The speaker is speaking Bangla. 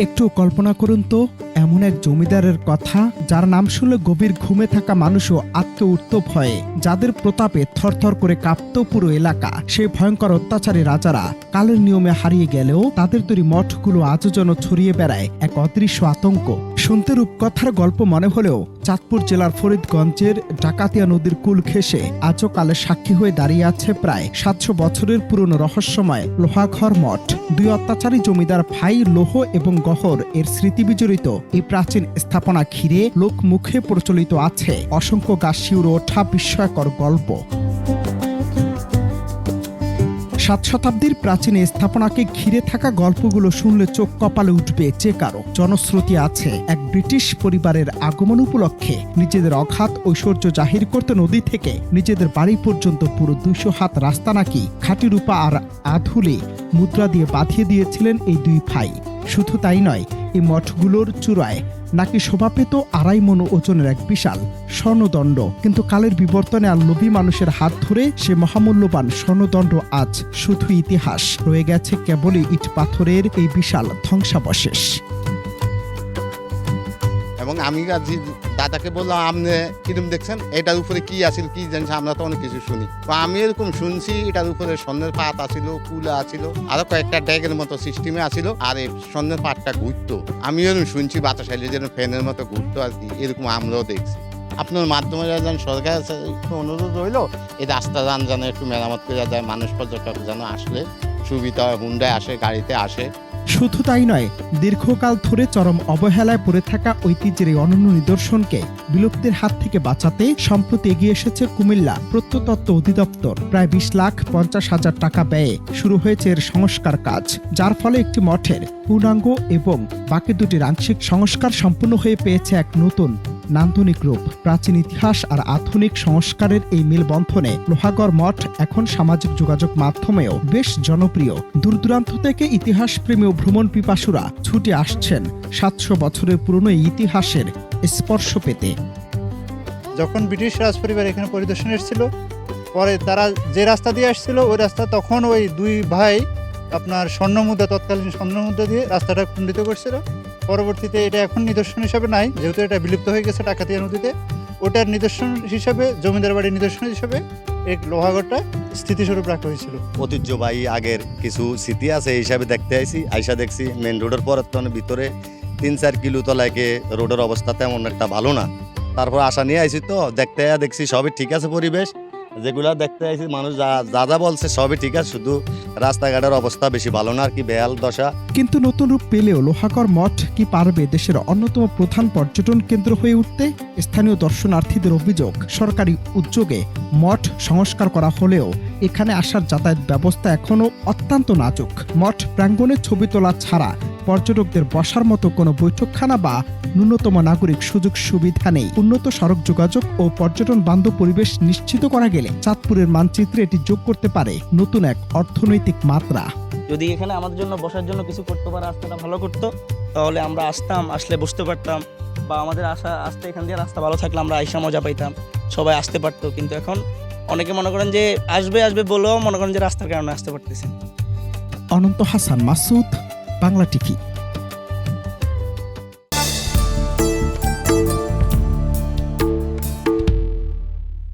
একটু কল্পনা করুন তো, এমন এক জমিদারের কথা যার নাম শুনলে গভীর ঘুমে থাকা মানুষও আত্মে উঠত ভয়ে, যাদের প্রতাপে থরথর করে কাঁপত পুরো এলাকা। সেই ভয়ঙ্কর অত্যাচারী রাজারা কালের নিয়মে হারিয়ে গেলেও তাদের তৈরি মঠগুলো আজও যেন ছড়িয়ে বেড়ায় এক অদৃশ্য আতঙ্ক। শুনতে রূপকথার গল্প মনে হলেও চাঁদপুর জেলার ফরিদগঞ্জের ডাকাতিয়া নদীর কুল ঘেঁষে আজও কালের সাক্ষী হয়ে দাঁড়িয়ে আছে প্রায় ৭০০ বছরের পুরনো রহস্যময় লোহাঘর মঠ। দুই অত্যাচারী জমিদার ভাই লোহ এবং গহর এর স্মৃতি বিজড়িত এই প্রাচীন স্থাপনা ঘিরে লোক মুখে প্রচলিত আছে অসংখ্য গা শিউরে ওঠা বিস্ময়কর গল্প। ৭ শতাব্দীর প্রাচীন স্থাপনাকে ঘিরে থাকা গল্পগুলো শুনলে চোখ কপালে উঠবে যে কারো। জনশ্রুতি আছে এক ব্রিটিশ পরিবারের আগমন উপলক্ষে নিজেদের অগাধ ঐশ্বর্য জাহির করতে নদী থেকে নিজেদের বাড়ি পর্যন্ত পুরো ২০০ হাত রাস্তা নাকি খাঁটি রূপা আর আধুলি মুদ্রা দিয়ে বাঁধিয়ে দিয়েছিলেন এই দুই ভাই। শুধু তাই নয়, এই মঠগুলোর চূড়ায় নাকি শোভা পেত ২.৫ মণ ওজনের এক বিশাল স্বর্ণদণ্ড। কিন্তু কালের বিবর্তনে আর লোভী মানুষের হাত ধরে সে মহামূল্যবান স্বর্ণদণ্ড আজ শুধু ইতিহাস, রয়ে গেছে কেবলই ইট পাথরের এই বিশাল ধ্বংসাবশেষ। এবং আমি দাদাকে বললাম, আপনি কিরম দেখছেন, এটার উপরে কি আছিল, কি জানছে, আমরা তো অনেক কিছু শুনি। তো আমি এরকম শুনছি, এটার উপরে স্বর্ণের পাত আছিল, কুলা আছিল, আরো কয়েকটা ড্যাগের মতো সিস্টেমে আছিল, আর এই স্বর্ণের পাতটা ঘুরতো। আমি এরকম শুনছি বাতাস আইলে যেন ফ্যানের মতো ঘুরতো আর কি, এরকম আমরাও দেখছি। আপনার মাধ্যমে যেন সরকার একটু অনুরোধ রইলো, এই রাস্তা যেন একটু মেরামত করে যায়, মানুষ পর্যটক যেন আসলে সুবিধা হয়, হুন্ডায় আসে, গাড়িতে আসে। শুধু তাই নয়, দীর্ঘকাল ধরে চরম অবহেলায় পড়ে থাকা ঐতিহ্যের এই অনন্য নিদর্শনকে বিলুপ্তির হাত থেকে বাঁচাতে সম্প্রতি এগিয়ে এসেছে কুমিল্লা প্রত্নতত্ত্ব অধিদপ্তর। প্রায় ২০,৫০,০০০ টাকা ব্যয়ে শুরু হয়েছে এর সংস্কার কাজ, যার ফলে একটি মঠের পূর্ণাঙ্গ এবং বাকি দুটির আংশিক সংস্কার সম্পূর্ণ হয়ে পেয়েছে এক নতুন নান্দনিক রূপ। প্রাচীন ইতিহাস আর আধুনিক সংস্কারের এই মেলবন্ধনে লোহাগড় মঠ এখন সামাজিক যোগাযোগ মাধ্যমেও বেশ জনপ্রিয়। দূর দূরান্ত থেকে ইতিহাস প্রেমী ও ভ্রমণ পিপাসুরা ছুটে আসছেন ৭০০ বছরের পুরনো এই ইতিহাসের স্পর্শ পেতে। যখন ব্রিটিশ রাজপরিবার এখানে পরিদর্শনে এসেছিল, পরে তারা যে রাস্তা দিয়ে আসছিল ওই রাস্তা, তখন ওই দুই ভাই আপনার স্বর্ণমুদ্রা, তৎকালীন স্বর্ণমুদ্রা দিয়ে রাস্তাটা খণ্ডিত করছিল। পরবর্তীতে এটা এখন নিদর্শন হিসাবে নাই, যেহেতু এটা বিলুপ্ত হয়ে গেছে ডাকাতিয়া নদীতে। ওটার নিদর্শন হিসাবে, জমিদার বাড়ির নিদর্শন হিসাবে এই লোহাগড়টা স্থিতিস্বরূপ রাখা হয়েছিল। ঐতিহ্যবাহী আগের কিছু স্মৃতি আছে এই হিসাবে দেখতে আইসি। আইসা দেখছি মেন রোডের পরতনের ভিতরে ৩-৪ কিলো তলাকে রোডের অবস্থা তেমন একটা ভালো না। তারপর আশা নিয়ে আইসি, তো দেখতে দেখছি সবই ঠিক আছে, পরিবেশ যেগুলা দেখতে আইসি মানুষ যা বলছে সবই ঠিক আছে, শুধু রাস্তাঘাটের অবস্থা বেশি ভালো না আর কি, বেহাল দশা। কিন্তু নতুন রূপ পেলেও লোহাগড় মঠ কি পারবে দেশের অন্যতম প্রধান পর্যটন কেন্দ্র হয়ে উঠতে? স্থানীয় দর্শনার্থীদের অভিযোগ, সরকারি উদ্যোগে মঠ সংস্কার করা হলেও এখানে আসার যাতায়াত ব্যবস্থা এখনো অত্যন্ত নাজুক। মঠ প্রাঙ্গণে ছবি তোলা ছাড়া পর্যটকদের বসার মতো কোনো বৈঠকখানা বা ন্যূনতম নাগরিক সুযোগ সুবিধা নেই। উন্নত সড়ক যোগাযোগ ও পর্যটন বান্ধব পরিবেশ নিশ্চিত করা গেলে চাঁদপুরের মানচিত্রে এটি যোগ করতে পারে নতুন এক অর্থনৈতিক মাত্রা। যদি এখানে আমাদের জন্য বসার জন্য কিছু করতে পারে, রাস্তাটা ভালো করতো, তাহলে আমরা আসতাম, আসলে বসতে পারতাম, বা আমাদের আসতে এখান দিয়ে রাস্তা ভালো থাকলে আমরা আইসা মজা পাইতাম, সবাই আসতে পারতো। কিন্তু এখন অনেকে মনে করেন যে আসবে বলেও মনে করেন যে রাস্তার কারণে আসতে পারতেছেন। অনন্ত হাসান মাসুদ, বাংলা টিভি।